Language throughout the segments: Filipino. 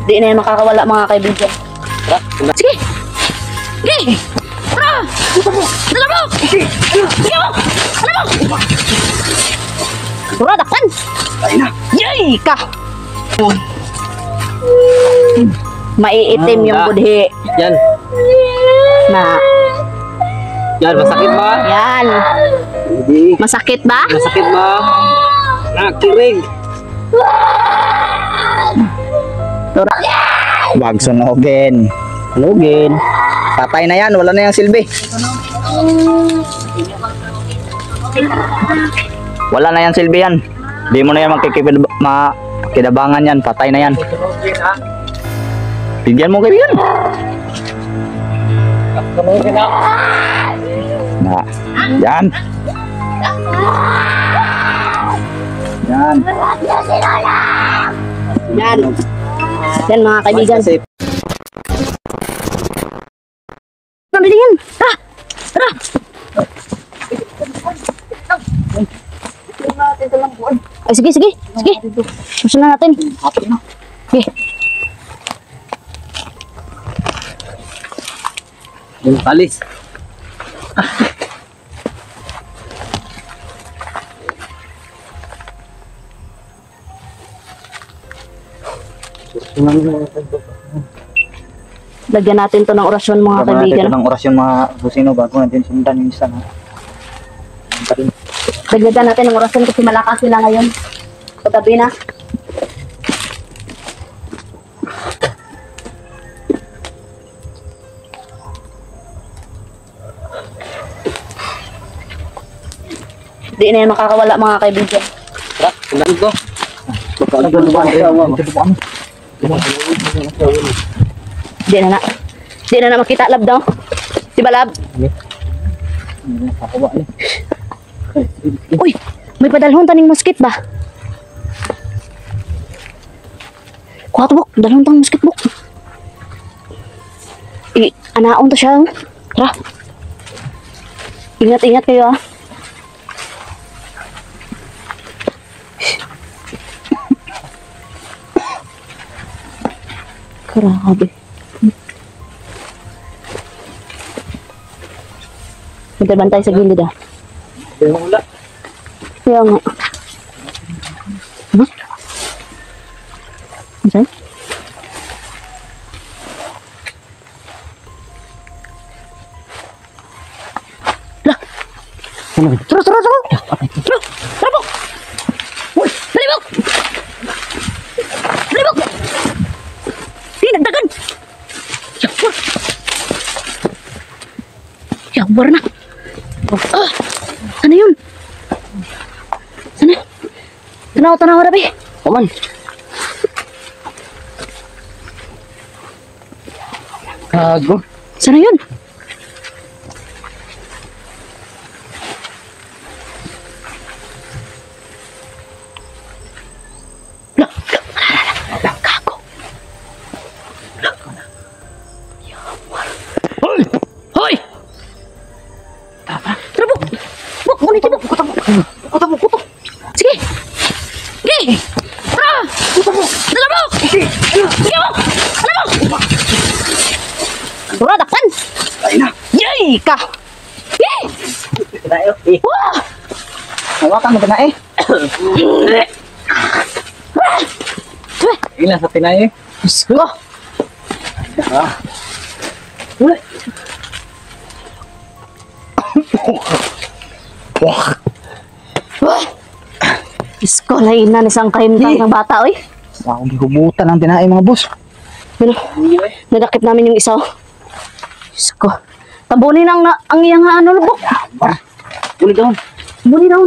Di na yan makakawala mga kaibigan. Sige! Sige! Tara! Dala mo! Sige mo! Dala mo! Tara, dakpan! Ay na! Yay! Ka! Maiitim yung budhi. Yan! Na. Yan, masakit ba? Yan. Hindi. Masakit ba? Masakit ba? Nakikirig! Tara. Wag sunugin. Sunugin. Patay na yan, wala na yung silbi. Wala na yan silbi yan. Di mo na yan makikidabangan yan, patay na yan. Bigyan mo kaibigan. Na. Yan. Yan. Yan. Yan mga kaibigan. Nabili yan. Tara! Tara! Ay, sige, sige. Sige. Susun na natin. Sige. Yung talis. Lagyan natin to ng orasyon mga kaibigan. Ng orasyon mga busino bago natin sundan yung isa. Lagyan natin ng orasyon kasi malakas sila ngayon. Patabi na. Di na yan makakawala mga kaibigan. Tara, sundan ko. Di na na. Di na na makita lab daw. Di ba lab? Uy, may padalhon taning mosquit ba? Kuha to buk, dalhon tang mosquit buk. Anaon to siya. Tara. Ingat-ingat kayo ah. Grabe. Bantay sa gilid ah. Wala. Kaya nga. Huh? Saan? Lah! Terus! Tara po! Uy! Dali mo! Dali mo! Nagdagan! Yabar na! Ah! Ano yun? Sana? Tanaw, Rabi! Oman. Gago. Sana yun? Gago. Hoy! Tara, buk! Buk, ngunit buk! Kutok! Sige! Sige! Tara! Dala mo! Sige mo! Dala mo! Tara, dakpan! Ay na! Yay! Ka! Yay! Wah! Hawakan mo na eh. Ilan sa tinay eh? Gusto! Isko, lain na isang kain ng bata, oy. Ako gihubutan ang tinae mga boss. Ano? Nadakip namin yung isa, oh. Isko. Tabunin ang iyang ano, lubok. Uli doon.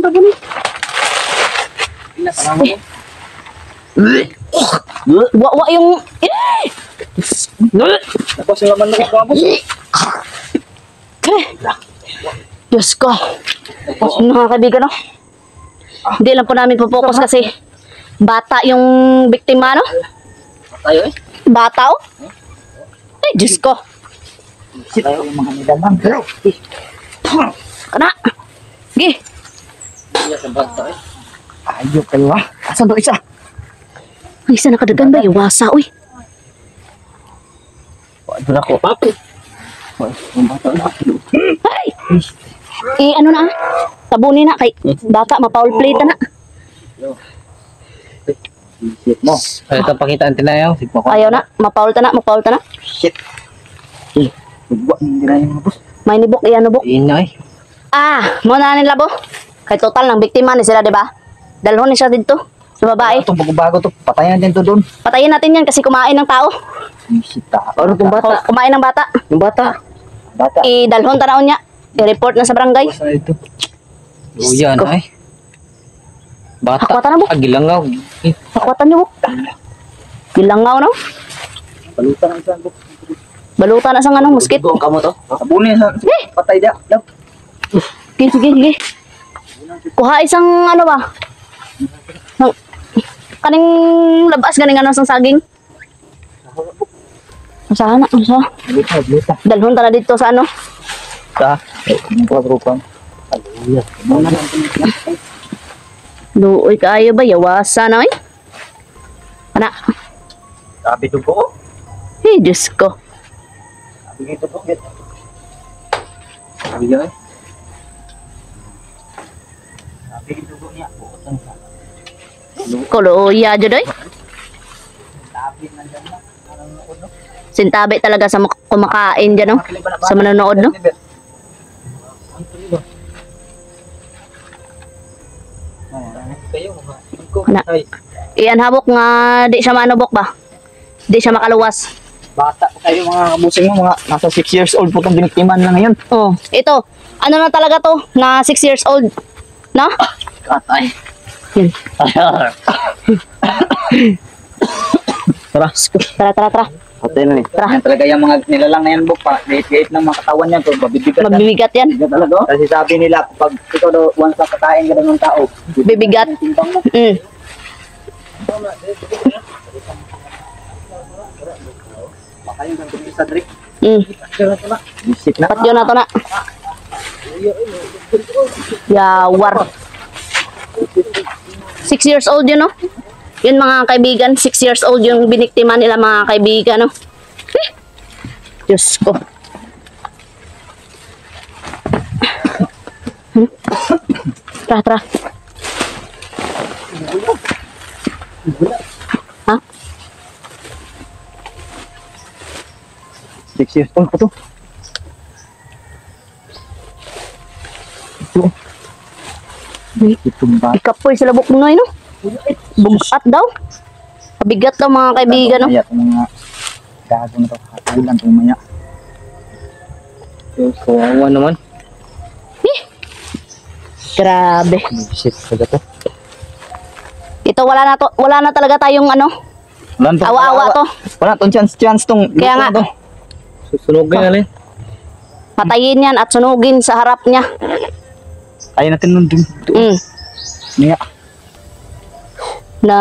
Tabunin. Ilan sa naman eh? Wa yung... Tapos yung laman na mga boss. Diyos ko. Mga kaibigan, no? Hindi lang po namin po-focus kasi bata yung biktima, no? Tayo eh. Bata, oh. Ay, Diyos ko. Tayo yung mga nidalang. Kana. Sige. Ilan sa bata eh. Ayok kayo ha. Asan doon isa? Ay, isa nakadagan ba? Iwasa, uy. Wala ko. Papi. Hoy, ang bata na. Ay! Ano na? Tabunin na kay baka ma-foul play ta na. Shit mo. Ay, ito pakita ang tinayaw. Sit mo ko. Ayaw na, ma-foul ta na, ma-foul ta na. Shit. Bugwa, hindi na yung mabos. May nibok, iyan nibok. Iin na eh. Mo na nila bo. Kay total ng biktima ni sila, di ba? Dalhon ni siya dito sa babae. Itong bago-bago to. Patayan din to doon. Patayin natin yan kasi kumain ng tao. Shit ta. Ano itong bata? Kumain ng bata. Yung bata. Bata. Idalhon tanaon niya. I-report na sa barangay. Basta ito. Luya na eh. Bata. Hakwatan na mo. Gilangaw. Pakwatan niyo bo. Bilangaw no? Balutan ang isang buk. Balutan na sa anong muskit. Ang kamo to. Abunin sa patay da. Yup. Sige, sige, sige. Kuha isang ano ba? Kaning labas ganing ano sang saging. Usaha na, usaha. Luta. Dalhon ta na dito sa ano. Sa. Ang pagrupan. Aluya. Muna lang ito. Luoy kaayo ba yawasa na eh. Ana. Sabi to po. Hey, Diyos ko. Sabi ito po. Sabi niya eh. Sabi ito po niya. Bukutan sa. Koloya jud doy. Sabi nandiyan na. Sintabi talaga sa kumakain dyan no. Sa manonood no. Kayo Ana. Iyan habok nga di siya manubok ba? Di siya makaluwas. bata pa kayo mga kabusing mo, mga nasa 6 years old po itong biniktiman na ngayon. Oh, ito. Ano na talaga to? Na 6 years old. No? Katay. Yun. Tara. Tara, tara, tara. Patay na eh. Tara. Yan talaga yung mga nilalang na yan, Bok. Gait-gait ng mga katawan yan. Kung mabibigat yan. Magbibigat yan. Bibigat talaga. Oh. Kasi sabi nila, pag ikaw daw once na kakain ka daw ng tao, Bibigat. yung timbang mo. Baka yung gantong isa, Drake. Visit na. Patyo na to na. Yawar. 6 years old yun, no? Yun mga kaibigan, 6 years old yung biniktima nila mga kaibigan, no? Eh, Diyos ko. Tara, tara. Ha? 6 years old pa to. Ito. Itong bata. Ikapoy sila buknoy, no? Bugat daw. Pabigat daw mga kaibigan, no? Maya, mga gago na to. Hatulan itong maya. Kawawa naman. Grabe. Shit, talaga to. Ito wala na talaga tayong ano, awa-awa to. Wala tong chance tong Kaya nga. luto to. Susunugin na rin. Patayin yan at sunugin sa harap niya. Ayaw natin nun dun. Niya. Na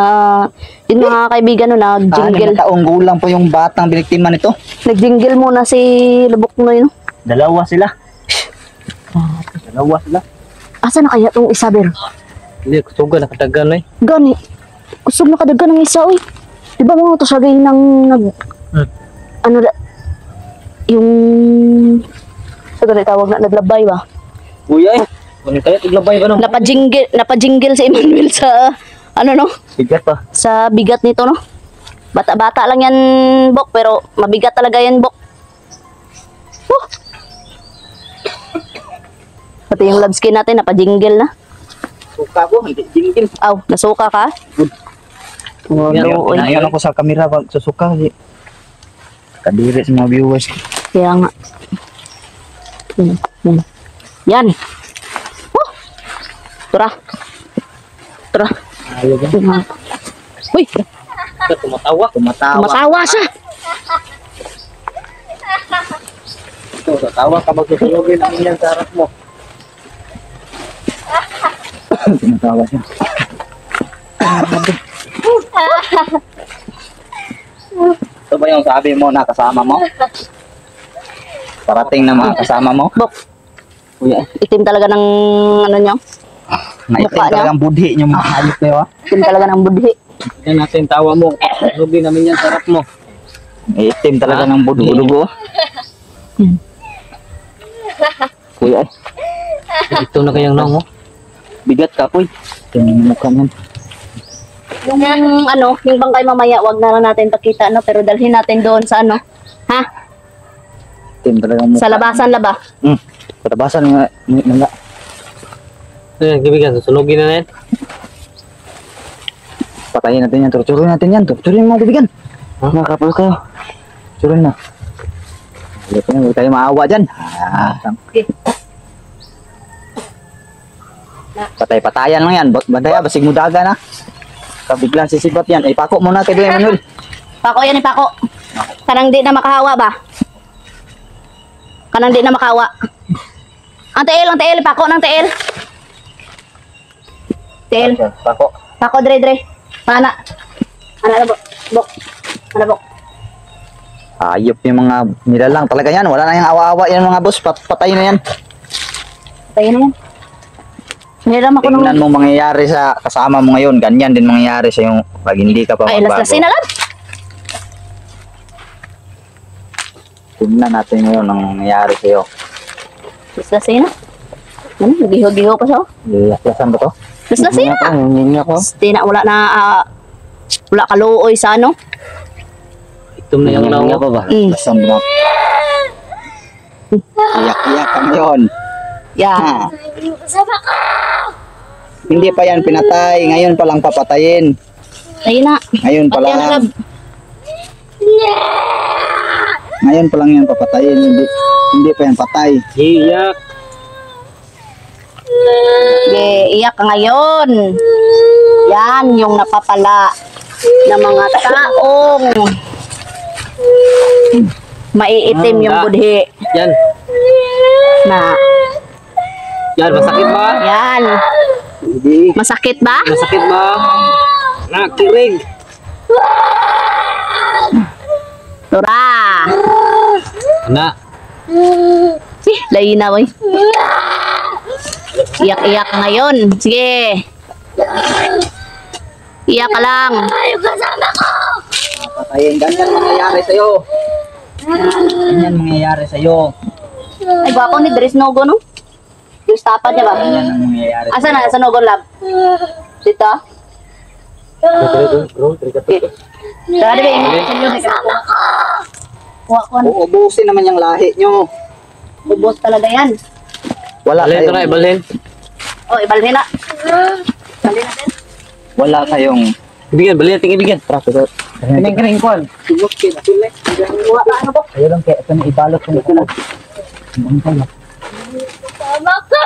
yun mga kaibigan no, nag-jingle. 6 taong gulang po yung batang biniktima nito. Nag-jingle muna si Luboknoy, no? Dalawa sila. Dalawa sila. Asa na kaya tong isa, Ber? Hindi, kusuga nakadagan eh. Gani. Kusog na kadagan ng isa, oy. Di ba mga to sagay ng ano da, yung sa ganit tawag na naglabay ba? Kuya eh. Kung kayo, tiglabay ba no? Napajingle si Emmanuel sa ano no? Bigat pa. Sa bigat nito, no? Bata-bata lang yan, Bok, pero mabigat talaga yan, Bok. Pati yung love skin natin, napajingle na. Suka ko, hindi jingle. Aw, nasuka ka? Oy. Inayon ako sa kamera pag susuka. Kadiri sa mga viewers. Kaya nga. Yan. Yan. Tara. Tara. Ayaw ba? Uy, Tumatawa. Tumatawa. matawa siya. Tumatawa ka magsusunugin ang inyong sa harap mo. Tumatawa siya. Ito ba yung sabi mo na kasama mo? Parating na mga kasama mo? Bok, Kuya, itim talaga ng ano nyo. naitim Mukha niya. talagang budhi yung mga hayop kayo ha? Itim talaga ng budhi. Yan natin tawa mo. Sunugin namin yan sa harap mo. Itim talaga ng budugo. Kuya, Ito na kayang nang, oh. bigat ka, Puy. Tingnan mo mukha niyan. Yung yung bangkay mamaya, wag na lang natin pakita, no? Pero dalhin natin doon sa ha? Itim talaga ang mukha. Sa labasan laba. Patabasan nga. Ayan, kaibigan, susunugin na yan. Patayin natin yan. Turuin natin yan. Turuin mo, kaibigan. Mga kapal kayo. Turuin na. Huwag tayo maawa dyan. Okay. Patay-patayan lang yan. Bandaya, basig mo daga na. Kabiglang sisipat yan. Ipako muna kay Kuya Manuel. Pako yan, ipako. Kanang di na makahawa ba? Kanang di na makahawa. Ang tail, pako ng tail. Tail. Pako. Pako, dre. Mana? Ano, bok. Ano, bok? Ayop yung mga nilalang talaga yan. Wala na yung awa-awa yan mga boss. Patay na yan. Tayo na yan. Niram ako Tingnan ng... mo mangyayari sa kasama mo ngayon. Ganyan din mangyayari sa yung pag hindi ka pa Ay, magbago. laslasin na lang. Tingnan natin ngayon ang nangyayari sa iyo. Laslasin na. Ano, giho-giho pa siya. Laslasan ba to? Laslasin na. Hindi ako. Wala na, wala kaluoy sa ano. Ito na yung nang, pa ba? Mm. Lasan ba? Iyak-iyak ka ngayon. Yan. Hindi pa yan pinatay. Ngayon pa lang papatayin. Ayun na. Ngayon pa Pati yan, lang. Lab. Ngayon pa lang yan papatayin. Hindi pa yan patay. iyak. Iyak ka ngayon. Yan yung napapala ng mga taong maiitim yung budhi Yan. na Yan, masakit ba? yan. Hindi. Masakit ba? Masakit ba? Nakirig. Tura. Na. Laina boy. Iyak-iyak ka ngayon. Sige. Iyak ka lang. Papatayin. Ganyan mangyayari sa'yo. Ganyan mangyayari sa'yo. Ay, gwapo ni Dres Nogo, no? Yung tapat niya ba? Ganyan ang mangyayari Asa na? Sa Nogo Lab? Dito? Okay. Dali ba yung kuha ko na. Uubusin naman yung lahi nyo. Ubos talaga yan. Wala Balhin ito na, kayong, ibalhin. Oh, ibalhin na. Ibalhin natin. wala kayong Ibigan, balhin natin, ibigan. Kining kon. Sigok kinasulit. Kuha na ano po? Ayaw lang kaya ito na ibalot ko na. Tama ka!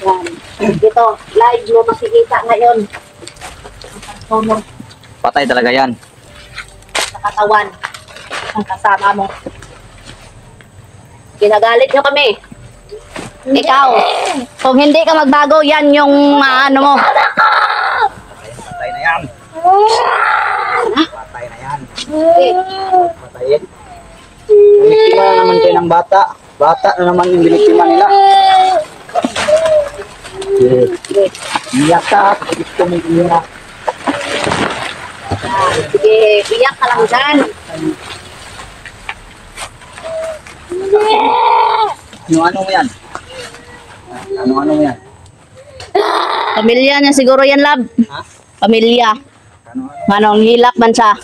Yan. Dito, live mo makikita ngayon. Ang transformer Patay talaga yan. sa katawan ng kasama mo. Ginagalit nyo kami. Ikaw, kung hindi ka magbago, yan yung ano mo. Patay na yan. Patay na yan. Eh, Patayin. Biniktima na naman kayo ng bata. Bata na naman yung biniktima nila. Iyak ka. Gusto mo iyak. sige, iyak ka lang dyan. Ano mo yan? Ano mo yan? Pamilya niya siguro yan, Lab. Ha? Pamilya. Ano? Manong hilak man siya.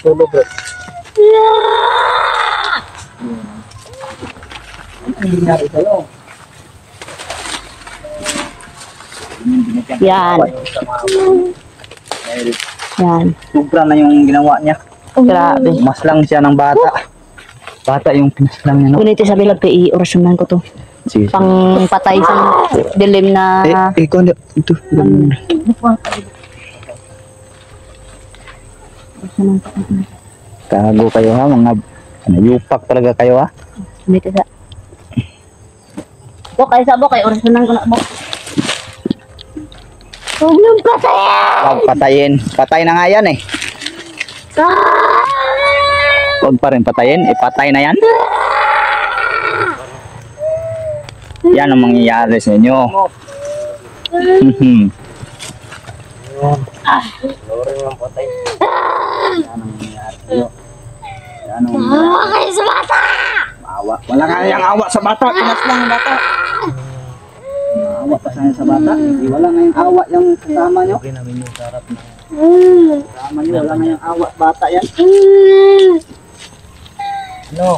Tulog bro. Ano nangyari sa'yo? Yan. Dahil Yan. sobra na yung ginawa niya. Grabe. Maslang siya ng bata. Bata yung pinaslang niya, no? Kunit sa bilag kay i-orasyonan ko to. Sige. Pang patay sa dilim na... Ikaw na. Ito. Tago kayo ha, mga yupak talaga kayo ha. Kunit sa... Bok, kay sa bok, kay orasyonan ko na bok. Huwag nang patayin! Huwag patayin. Patay na nga yan eh. Huwag pa rin patayin. Ipatay na yan. Yan ang mangyayari sa inyo. Lori mo ang patay. Yan ang nangyayari sa'yo. Yan ang Maawa kayo sa bata! maawa. Wala nga yung awa sa bata. Pinas lang yung bata. Maawa pa sana sa bata. Wala nga yung awa yung kasama nyo. Kasama nyo, wala nga yung awa bata yan. Ano?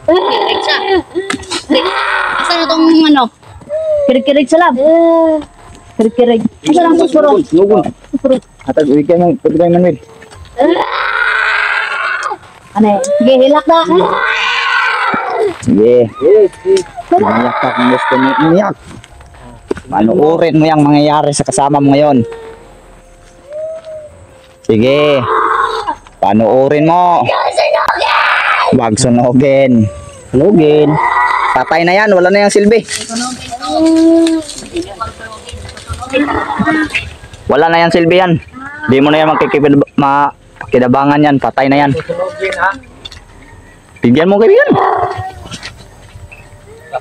Kirig siya. Asan na tong ano? Kirig-kirig sa lab. Kirig-kirig. Asan ang suspuro? Nugon. Atag, uwikan mo. Pwede tayo Manuel. Ano eh? Sige, hilak na. Sige. Umiyak ka kung gusto mo umiyak. Panuorin mo yung mangyayari sa kasama mo ngayon. Sige. Panuorin mo. Huwag sunugin. Sunugin. Patay na yan. Wala na yung silbi. Wala na yung silbi yan. Di mo na yan makikidabangan yan. Patay na yan. Sunugin ha. Bigyan mo kaibigan.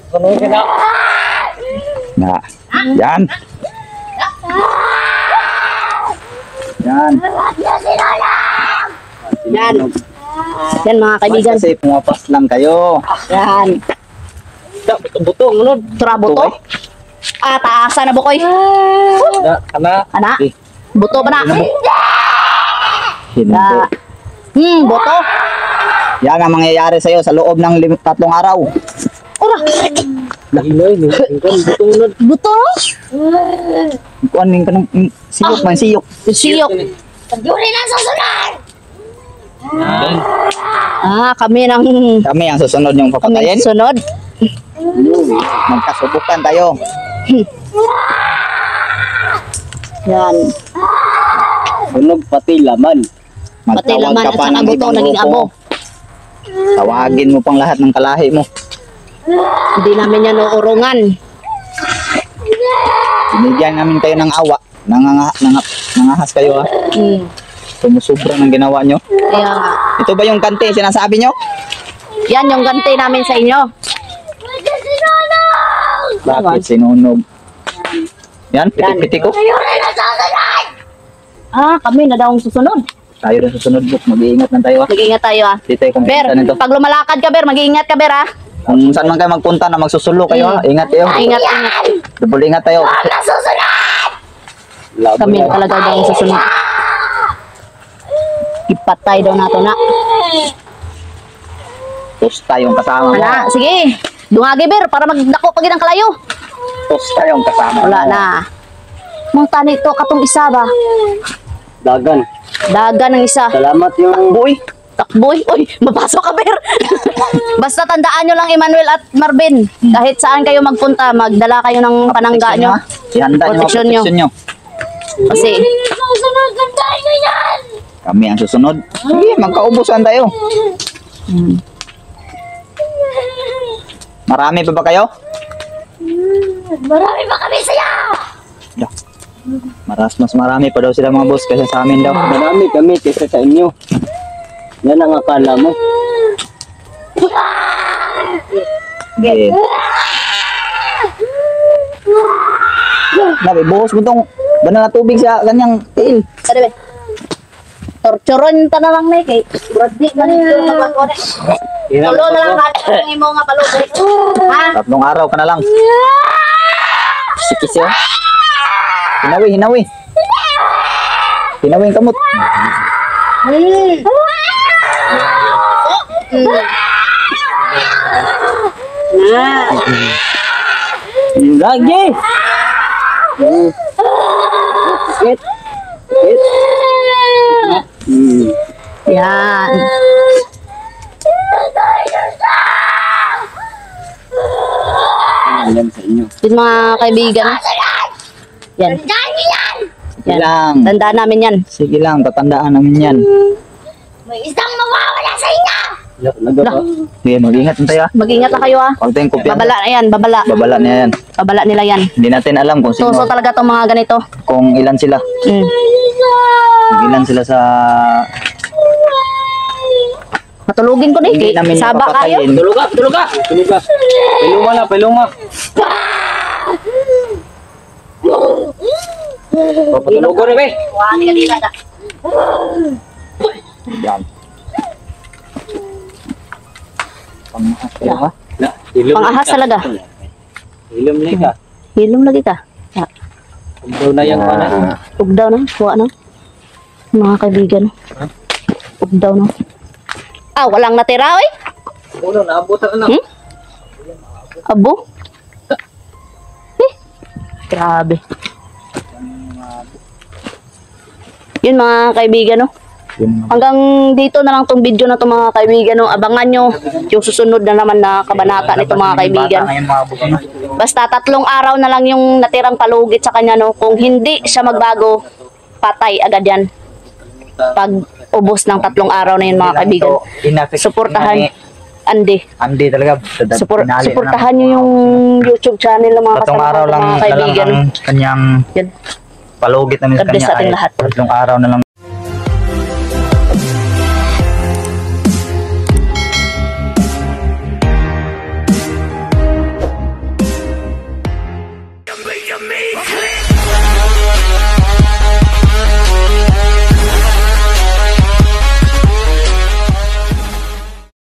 Sunugin ha. Na. Yan. Yan. Yan. Yan mga kaibigan. Kasi pumapas lang kayo. Yan. Buto-buto. Ngunod. Trabuto. Ah, taasan na bukoy. Kana. Ana? Buto ba na? Hindi. Buto. Yan ang mangyayari sa'yo sa loob ng 3 araw. Ura. Hinoy. Buto ngunod. Buto. Kuanin ka ng siyok man, siyok. Siyok. Yuri na susunod. Kami ng Kami ang susunod yung papatayin. sunod. Magkasubukan tayo. Yan. Sunog pati laman. Pati Magtawag laman ka at pa saka ng buto ibang naging grupo. abo. Tawagin mo pang lahat ng kalahi mo. Hindi namin yan uurungan. Binigyan namin kayo ng awa. Nangahas kayo ha. Sumusubra ng ginawa nyo. Kaya nga. Ito ba yung kante sinasabi nyo? Yan yung ganti namin sa inyo. Bakit sinunog? Yan, pitik-pitik ko. Kami na daw ang susunod. Tayo rin susunod, Buk. Mag-iingat lang tayo ha. Mag-ingat tayo Di tayo kung Ber, nito. pag lumalakad ka, Ber, mag-iingat ka, Ber, Kung saan man kayo magpunta na magsusulo kayo ha. Ingat kayo. Ingat, ingat. Double ingat tayo. Kami na talaga daw ang susunod. Ipatay daw nato na. Tosta yung kasama mo. Hala, sige. Dungagi, Ber, para magdako pag ng kalayo. Tosta yung kasama mo. Wala na. Mang tani to katong isa ba? Dagan. Daga ng isa. Salamat yung... Boy, Takboy. Uy, mapasok ka, Ber. Basta tandaan nyo lang, Emmanuel at Marvin. Kahit saan kayo magpunta, magdala kayo ng panangga nyo. ihanda nyo mga Protection nyo. protection nyo. Kasi, Kami ang susunod. Sige, magkaubusan tayo. Marami pa ba kayo? marami pa kami saya. Yeah. Mas marami pa daw sila mga boss kaysa sa amin daw. Marami kami kaysa sa inyo. Yan ang akala mo. Okay. Nabi, buhos mo tong banal na tubig sa kanyang tail. Ano ba? Torturon ta na lang na kay Broddi ganito na pagkore. Tulo na lang natin ang imo nga palubo. Ha? 3 araw ka na lang. Sikis yun. Hinawi. Hinawi yung kamot. Lagi! Sit! Sit! Yan. Ayan sa inyo. Yun mga kaibigan. Yan. Sige lang. Tandaan namin yan. Sige lang, tatandaan namin yan. May isang mawawala sa inyo! Sige, mag-ingat na tayo ah. Mag-ingat na kayo ah. Huwag tayong kopya. Babala na yan, babala. Babala niya yan. Babala nila yan. Hindi natin alam kung sino, Tuso talaga tong mga ganito. kung ilan sila. Mm. Kung ilan sila sa... Matulugin ko Hindi na namin Saba kayo. napapatayin. Tulog ka, tulog ka. Tulog ka. Piluma na, piluma. Papatulog ko na, be. Wani ka dito na. Yan. Pang-ahas kayo ha? Pang-ahas talaga. Ilum ni ka. Hilom lagi ka. Daw na yung ano. Ugdaw na. Kuha na. Mga kaibigan. Ugdaw na. Ah, walang natira oy. Uno, naabutan na. Abo. Grabe. Yun mga kaibigan no. Yun. Hanggang dito na lang tong video na to mga kaibigan no. Abangan nyo yung susunod na naman na kabanata nito mga kaibigan. Bata ngayon mga buko na. Basta 3 araw na lang yung natirang palugit sa kanya no. Kung hindi siya magbago, patay agad yan. Pag ubos ng 3 araw na yun mga kaibigan. Suportahan. Andi talaga. Suportahan nyo yung YouTube channel ng mga 3 kasama araw ko, lang mga na lang kaibigan. ang kanyang Yan. palugit namin sa God bless kanya. sa ating Ay, lahat. 3 araw na lang